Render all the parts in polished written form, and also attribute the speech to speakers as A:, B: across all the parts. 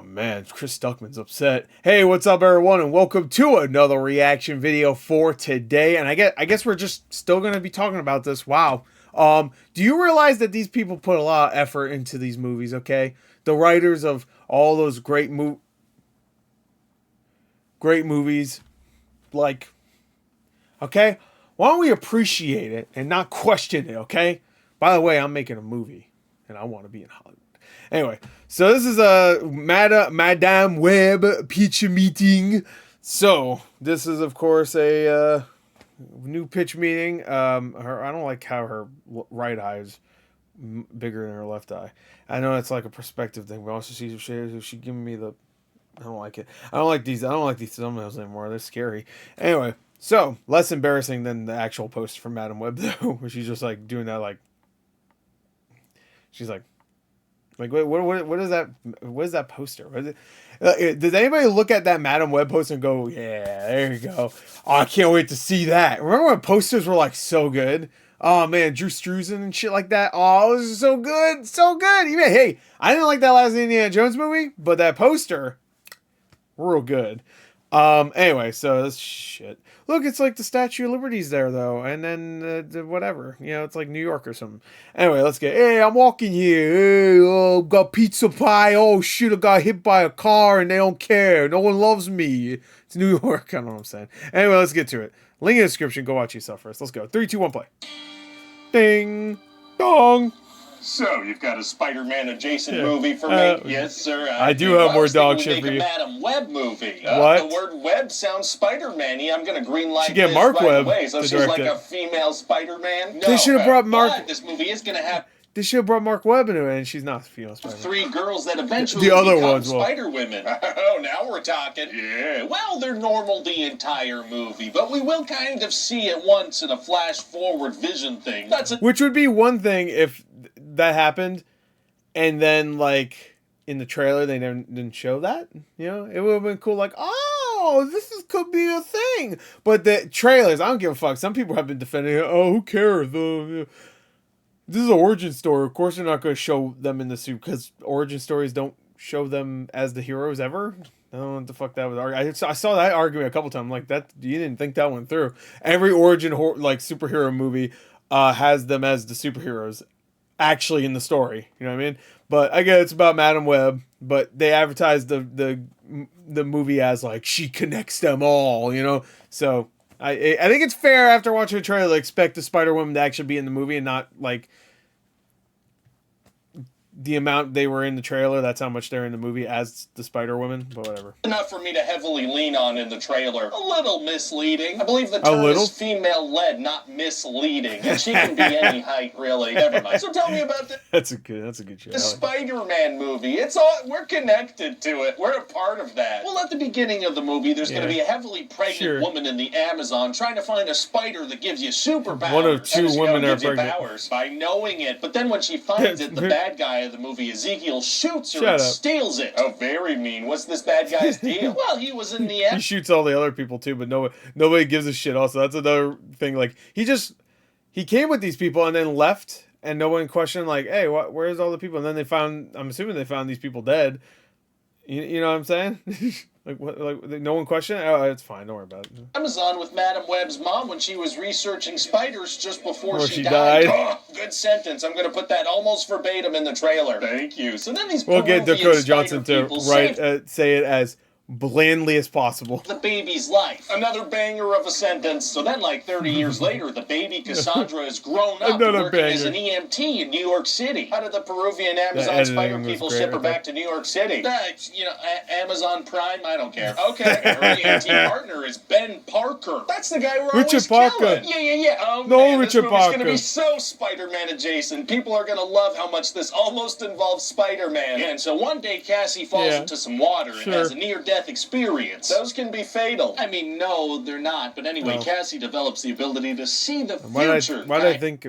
A: Oh man, Chris Stuckman's upset. Hey, what's up everyone, and welcome to another reaction video for today. And I guess we're just still gonna be talking about this. Wow. Do you realize that these people put a lot of effort into these movies, okay? The writers of all those great movies, like, okay? Why don't we appreciate it and not question it, okay? By the way, I'm making a movie, and I want to be in Hollywood. Anyway, so this is a Madame Web pitch meeting. So this is, of course, a new pitch meeting. I don't like how her right eye is bigger than her left eye. I know it's like a perspective thing, but also she giving me the. I don't like it. I don't like these thumbnails anymore. They're scary. Anyway, so less embarrassing than the actual post from Madame Web though, where she's just like doing that, like she's like. Like, what is that? What is that poster? What is it? Did anybody look at that Madame Web poster and go, yeah, there you go. Oh, I can't wait to see that. Remember when posters were like so good? Oh man, Drew Struzan and shit like that. Oh, this is so good. So good. Even, hey, I didn't like that last Indiana Jones movie, but that poster, real good. Anyway, so this shit. Look, it's like the Statue of Liberty's there, though. And then, whatever. You know, it's like New York or something. Anyway, let's get... Hey, I'm walking here. Hey, oh, got pizza pie. Oh, shit, I got hit by a car and they don't care. No one loves me. It's New York. I don't know what I'm saying. Anyway, let's get to it. Link in the description. Go watch yourself first. Let's go. 3, 2, 1, play. Ding. Dong.
B: So, you've got a Spider-Man adjacent movie for me? Yes, sir.
A: I do have more dog shit for you.
B: A Madame Web movie.
A: What?
B: The word web sounds Spider-Man-y. I'm going to greenlight
A: Should get
B: this
A: Mark
B: right
A: Webb
B: away. So
A: to
B: she's
A: direct
B: like
A: it.
B: a female Spider-Man? No,
A: They should have brought Mark...
B: But this movie is going to have...
A: They should have brought Mark Webb into it, and she's not a female Spider-Man.
B: 3 girls that eventually
A: the other
B: become
A: ones
B: Spider-Women. Oh, now we're talking. Yeah. Well, they're normal the entire movie, but we will kind of see it once in a flash-forward vision thing.
A: Which would be one thing if that happened, and then, like, in the trailer they didn't show that. You know? It would have been cool, like, oh, could be a thing. But the trailers, I don't give a fuck. Some people have been defending it. Oh, who cares? This is an origin story. Of course they're not going to show them in the suit, because origin stories don't show them as the heroes ever. I don't know what the fuck that was. I saw that argument a couple times. I'm like, that, you didn't think that went through. Every origin like superhero movie has them as the superheroes actually in the story. You know what I mean? But I guess it's about Madame Web, but they advertise the movie as like she connects them all, you know? So I think it's fair after watching the trailer to expect the Spider-Woman to actually be in the movie and not like the amount they were in the trailer. That's how much they're in the movie as the Spider-Woman, but whatever.
B: Enough for me to heavily lean on in the trailer. A little misleading. I believe the term is female-led, not misleading. And she can be any height, really. Never mind. So tell me about
A: That's a good show.
B: The Spider-Man movie. We're connected to it. We're a part of that. Well, at the beginning of the movie, there's going to be a heavily pregnant woman in the Amazon trying to find a spider that gives you superpowers.
A: One of 2 women are pregnant.
B: Powers by knowing it. But then when she finds it, the bad guy of the movie, Ezekiel, shoots her and steals it. Oh, very mean. What's this bad guy's deal? Well, he was in the...
A: He shoots all the other people too, but nobody gives a shit. Also, that's another thing. Like, he came with these people and then left, and no one questioned, like, hey, where's all the people? And then I'm assuming they found these people dead. You know what I'm saying? Like, what? Like, no one questioned it? Oh, it's fine. Don't worry about it.
B: Amazon with Madame Web's mom when she was researching spiders just before she died. Oh, good sentence. I'm going to put that almost verbatim in the trailer. Thank you. So then these
A: we'll get Dakota Johnson to say it as blandly as possible.
B: The baby's life. Another banger of a sentence. So then, like 30 years later, the baby Cassandra has grown up working as an EMT in New York City. How did the Peruvian Amazon spider people ship her back to New York City? You know, Amazon Prime? I don't care. Okay. Her EMT partner is Ben Parker. That's the guy we're always killing. Yeah. Oh, no, man,
A: Richard
B: this movie's
A: Parker.
B: Going to be so Spider-Man adjacent. People are going to love how much this almost involves Spider-Man. And so one day, Cassie falls into some water and has a near-death experience. Those can be fatal. I mean, no, they're not. But anyway, Cassie develops the ability to see the future.
A: Why did I think...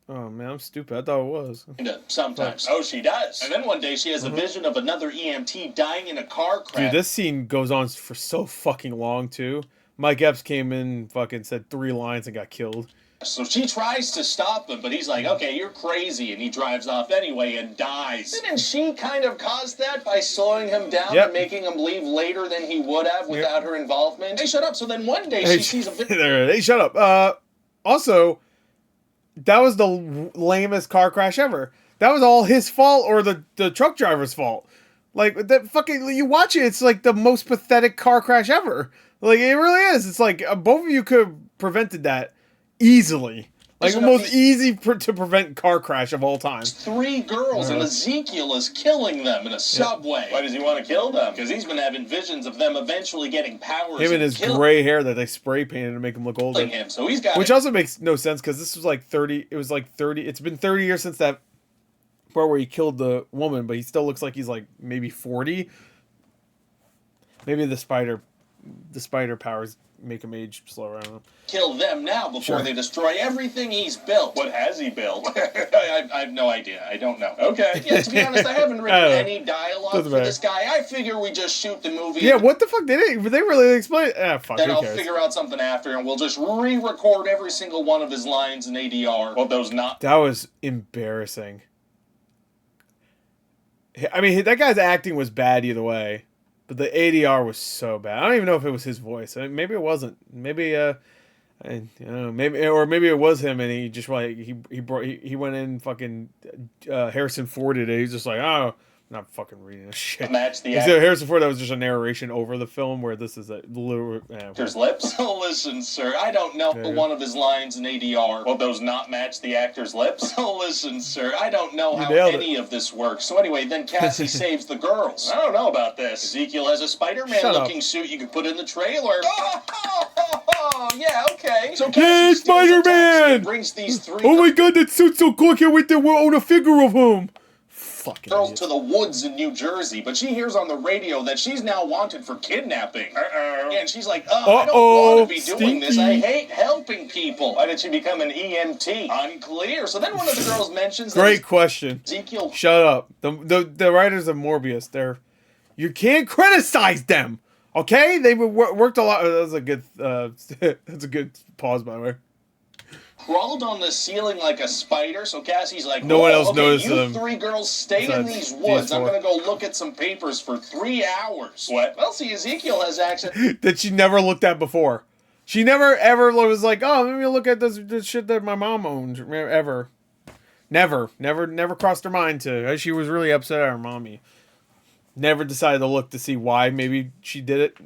A: Oh, man, I'm stupid. I thought it was.
B: Sometimes. Oh, she does. And then one day she has a vision of another EMT dying in a car crash.
A: Dude, this scene goes on for so fucking long, too. Mike Epps came in, fucking said 3 lines and got killed.
B: So she tries to stop him, but he's like, okay, you're crazy, and he drives off anyway and dies. Didn't she kind of cause that by slowing him down and making him leave later than he would have without her involvement? Hey, shut up. So then one day she sees a video.
A: Hey, shut up. Also, that was the lamest car crash ever. That was all his fault or the truck driver's fault. Like, that fucking, you watch it, it's like the most pathetic car crash ever. Like, it really is. It's like, both of you could have prevented that easily. Like, the most easy to prevent car crash of all time.
B: 3 girls, and Ezekiel is killing them in a subway. Why does he want to kill them? Because he's been having visions of them eventually getting powers.
A: Him and his gray hair that they spray painted to make him look older.
B: So he's got
A: Which also makes no sense, because this was like 30, it was like 30, it's been 30 years since that part where he killed the woman, but he still looks like he's like maybe 40. Maybe the spider powers make him age slower. I don't know.
B: Kill them now before they destroy everything he's built. What has he built? I have no idea. I don't know. Okay. Yeah, to be honest, I haven't written any dialogue for this guy. I figure we just shoot the movie.
A: Yeah, what the fuck? They really explain it? Fuck,
B: then I'll figure out something after, and we'll just re-record every single one of his lines in ADR. Well, those not.
A: That was embarrassing. I mean, that guy's acting was bad either way. But the ADR was so bad. I don't even know if it was his voice. I mean, maybe it wasn't. Maybe maybe it was him, and he just like he went in fucking Harrison Ford today. He's just like, oh, I'm not fucking reading this shit.
B: Match the
A: Harrison Ford. That was just a narration over the film, where this is a little.
B: Actor's lips. Oh, listen, sir. I don't know one of his lines in ADR. Well, those not match the actor's lips. Oh, listen, sir. I don't know how any of this works. So anyway, then Cassie saves the girls. I don't know about this. Ezekiel has a Spider-Man-looking suit you could put in the trailer. Oh, yeah, okay. So Cassie
A: Spider-Man
B: brings these 3.
A: Oh my God, that suit's so cool! I can't wait to own a figure of him.
B: Girls to the woods in New Jersey, but she hears on the radio that she's now wanted for kidnapping. Yeah, and she's like, I don't want to be doing this. I hate helping people. Why did she become an EMT? Unclear. So then one of the girls mentions
A: Great question.
B: Ezekiel.
A: Shut up. The writers of Morbius, you can't criticize them. Okay? They worked a lot. That was a good that's a good pause, by the way.
B: Crawled on the ceiling like a spider, so Cassie's like,
A: no one else noticed them.
B: You 3 girls stay in these woods. I'm gonna go look at some papers for 3 hours. What? Well, see, Ezekiel has access
A: that she never looked at before. She never ever was like, oh, let me look at this shit that my mom owned. Ever. Never crossed her mind to. She was really upset at her mommy. Never decided to look to see why. Maybe she did it,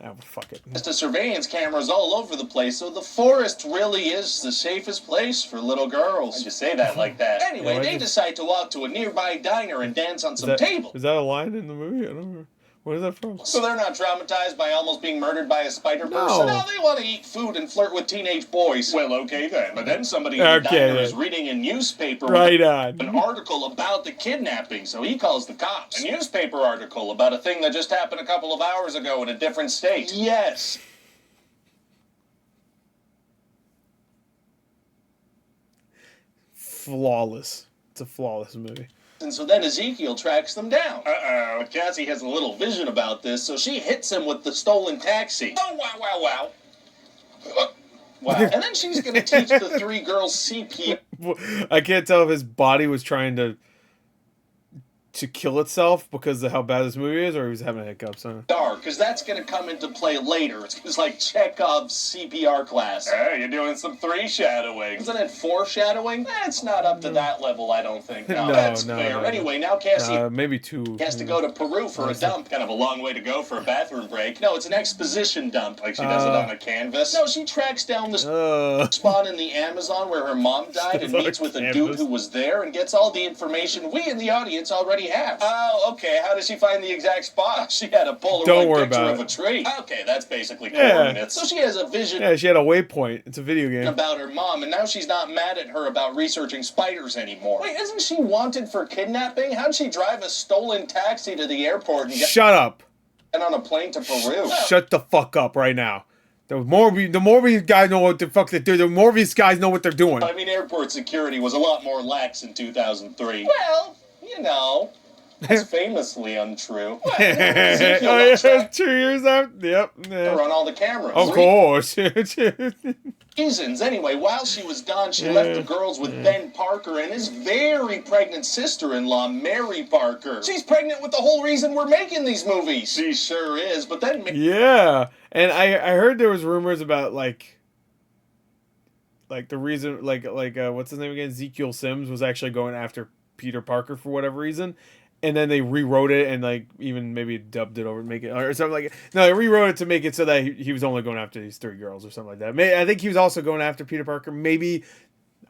A: Oh, fuck it.
B: The surveillance cameras all over the place, so the forest really is the safest place for little girls. Why'd you say that like that? Anyway, they decide to walk to a nearby diner and dance on some tables.
A: Is that a line in the movie? I don't know. Where is that from?
B: So they're not traumatized by almost being murdered by a spider person? No, they want to eat food and flirt with teenage boys. Well, okay then. But then somebody in the diner is reading a newspaper with an article about the kidnapping, so he calls the cops. A newspaper article about a thing that just happened a couple of hours ago in a different state. Yes.
A: Flawless. It's a flawless movie.
B: And so then Ezekiel tracks them down. Cassie has a little vision about this, so she hits him with the stolen taxi. Oh, wow. Wow. And then she's going to teach the 3 girls CPR.
A: I can't tell if his body was trying to kill itself because of how bad this movie is, or he was having hiccups.
B: Because that's going to come into play later. It's like Chekhov's CPR class. Hey, you're doing some 3 shadowing. Isn't it 4 shadowing? It's not up to that level, I don't think. No, that's fair. Anyway, now Cassie
A: maybe 2
B: has to go to Peru for a dump. Kind of a long way to go for a bathroom break. No, it's an exposition dump. Like she does it on a canvas. No, she tracks down the spot in the Amazon where her mom died and meets with a dude who was there and gets all the information we in the audience already have. Oh, okay. How does she find the exact spot? She had a Polaroid picture of a tree. Okay, that's basically coordinates. So she has a vision.
A: Yeah, she had a waypoint. It's a video game.
B: About her mom, and now she's not mad at her about researching spiders anymore. Wait, isn't she wanted for kidnapping? How'd she drive a stolen taxi to the airport and
A: Shut up.
B: And on a plane to Peru?
A: Shut the fuck up right now. The Morbius guys know what the fuck they do. The Morbius guys know what they're doing.
B: I mean, airport security was a lot more lax in 2003. Well, it's famously untrue.
A: Well, 2 years after? Yep.
B: They're on all the cameras.
A: Of course.
B: reasons. Anyway, while she was gone, she left the girls with Ben Parker and his very pregnant sister-in-law, Mary Parker. She's pregnant with the whole reason we're making these movies. She sure is, but then...
A: Yeah, and I heard there was rumors about, like the reason, what's his name again? Ezekiel Sims was actually going after Peter Parker for whatever reason. And then they rewrote it and, like, even maybe dubbed it over to make it, or something like it. No, they rewrote it to make it so that he was only going after these 3 girls or something like that. I think he was also going after Peter Parker. Maybe,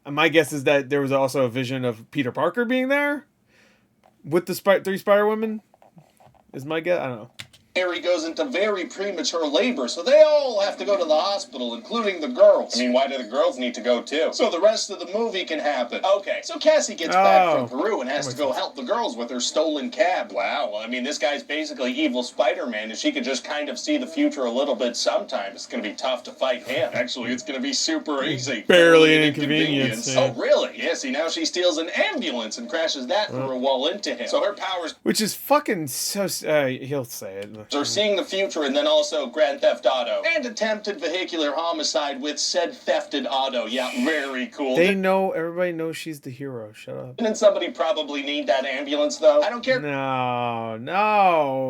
A: my guess is that there was also a vision of Peter Parker being there with the 3 Spider-Women. Is my guess? I don't know.
B: Mary goes into very premature labor, so they all have to go to the hospital, including the girls. I mean, why do the girls need to go too? So the rest of the movie can happen. Okay, so Cassie gets back from Peru and has to go help the girls with her stolen cab. Wow, I mean, this guy's basically evil Spider-Man, and she could just kind of see the future a little bit sometimes. It's going to be tough to fight him. Actually, it's going to be super easy.
A: Barely an inconvenience.
B: Yeah. Oh, really? Yeah, see, now she steals an ambulance and crashes that through a wall into him. So her powers...
A: Which is fucking so... he'll say it.
B: Or seeing the future, and then also Grand Theft Auto. And attempted vehicular homicide with said thefted auto. Yeah, very cool.
A: Everybody knows she's the hero. Shut up.
B: Didn't somebody probably need that ambulance, though? I don't care.
A: No.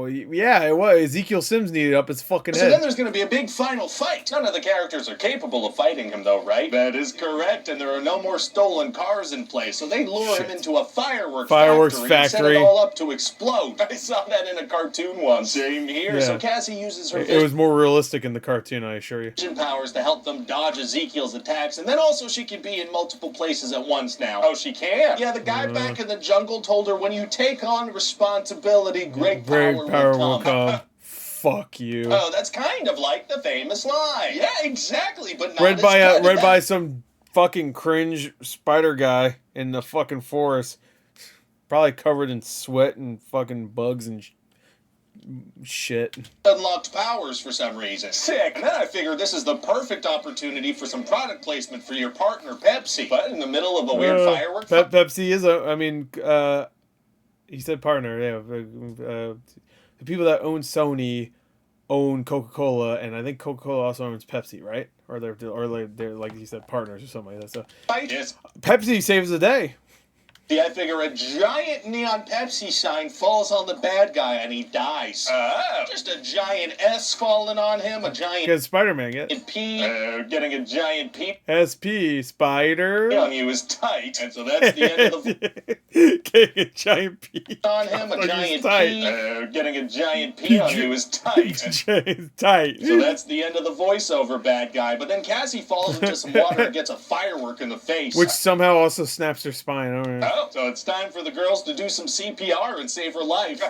A: Yeah, it was. Ezekiel Sims needed up his fucking head.
B: So then there's going to be a big final fight. None of the characters are capable of fighting him, though, right? That is correct, and there are no more stolen cars in place, so they lure him into a fireworks factory and set it all up to explode. I saw that in a cartoon once. Same here. Yeah. So Cassie uses her...
A: It was more realistic in the cartoon, I assure you.
B: ...vision powers to help them dodge Ezekiel's attacks, and then also she can be in multiple places at once now. Oh, she can? Yeah, the guy back in the jungle told her, when you take on responsibility, great power will come.
A: Fuck you.
B: Oh, that's kind of like the famous line. Yeah, exactly, but not
A: read by some fucking cringe spider guy in the fucking forest. Probably covered in sweat and fucking bugs and shit.
B: Unlocked powers for some reason. Sick. And then I figured this is the perfect opportunity for some product placement for your partner, Pepsi. But in the middle of a weird fireworks...
A: Pepsi is he said partner, yeah. The people that own Sony own Coca-Cola, and I think Coca-Cola also owns Pepsi, right? Or they're like you said, partners or something like that. So
B: yes.
A: Pepsi saves the day.
B: Yeah, I figure a giant neon Pepsi sign falls on the bad guy and he dies. Just a giant S falling on him, a giant...
A: Because Spider-Man get
B: P, getting a giant P.
A: SP, Spider...
B: on you is tight, and so that's the end of the...
A: Getting a giant P.
B: On him, a giant P. Getting a giant P on you is tight.
A: Tight.
B: So that's the end of the voiceover bad guy, but then Cassie falls into some water and gets a firework in the face.
A: Which somehow also snaps her spine. I don't know.
B: So it's time for the girls to do some CPR and save her life.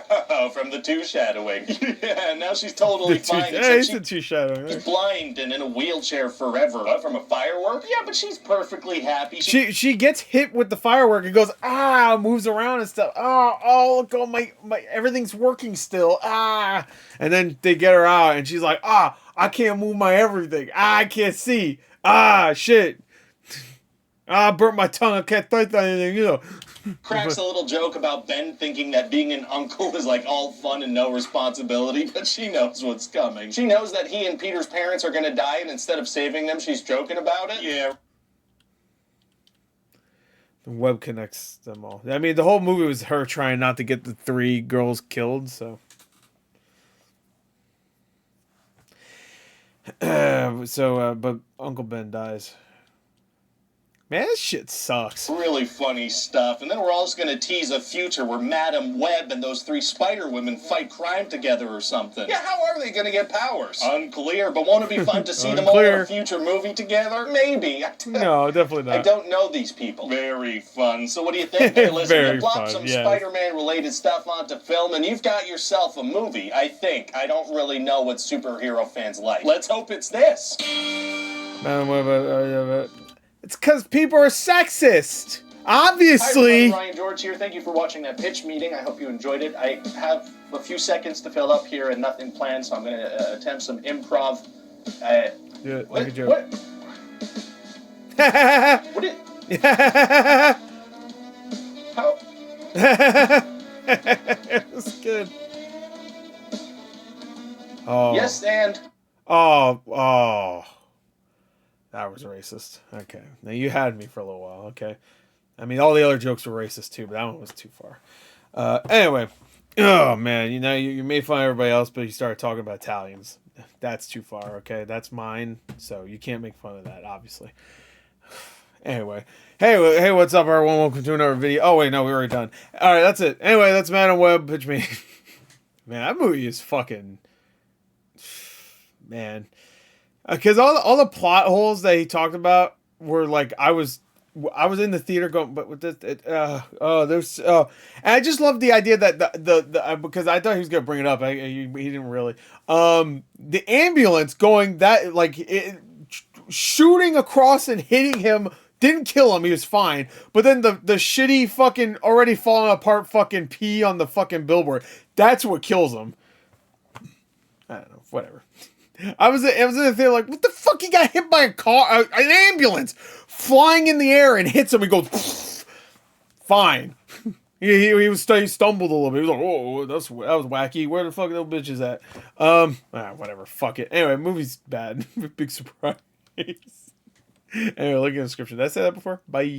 B: From the 2 shadowing. Yeah, now she's totally fine.
A: It's the 2 shadowing.
B: She's blind and in a wheelchair forever. What, from a firework? Yeah, but she's perfectly happy.
A: She gets hit with the firework and goes, moves around and stuff. Look, my everything's working still. And then they get her out and she's like, I can't move my everything. I can't see. Shit. I burnt my tongue. I can't think anything,
B: Cracks a little joke about Ben thinking that being an uncle is like all fun and no responsibility, but she knows what's coming. She knows that he and Peter's parents are going to die, and instead of saving them, she's joking about it. Yeah.
A: The web connects them all. I mean, the whole movie was her trying not to get the 3 girls killed, so... but Uncle Ben dies. Man, this shit sucks.
B: Really funny stuff. And then we're also going to tease a future where Madam Web and those 3 Spider-Women fight crime together or something. Yeah, how are they going to get powers? Unclear, but won't it be fun to see them all in a future movie together? Maybe.
A: No, definitely not.
B: I don't know these people. Very fun. So what do you think? Hey, listen, plop some Spider-Man-related stuff onto film, and you've got yourself a movie, I think. I don't really know what superhero fans like. Let's hope it's this.
A: Madam Web, it's because people are sexist. Obviously.
B: Hi, Ryan George here. Thank you for watching that pitch meeting. I hope you enjoyed it. I have a few seconds to fill up here and nothing planned, so I'm going to attempt some improv.
A: Do it. Make a joke.
B: What? What did... How?
A: That's good. Oh.
B: Yes, and...
A: Oh. That was racist. Okay. Now you had me for a little while. Okay. I mean, all the other jokes were racist too, but that one was too far. Anyway. Oh, man. You know, you made fun of everybody else, but you started talking about Italians. That's too far. Okay. That's mine. So you can't make fun of that, obviously. Anyway. Hey, what's up, everyone? Welcome to another video. Oh, wait. No, we're already done. All right. That's it. Anyway, that's Man on Web. Pitch me. Man, that movie is fucking... Man. Because all the plot holes that he talked about were like, I was in the theater going, but with this, and I just love the idea that the because I thought he was gonna bring it up, he didn't really. The ambulance going that shooting across and hitting him didn't kill him, he was fine. But then the shitty fucking already falling apart fucking pee on the fucking billboard, that's what kills him. I don't know, whatever. I was in the theater like, what the fuck? He got hit by a car, an ambulance flying in the air and hits him. He goes, fine. He stumbled a little bit. He was like, whoa, that was wacky. Where the fuck those bitches at? Whatever. Fuck it. Anyway, movie's bad. Big surprise. Anyway, look in the description. Did I say that before? Bye.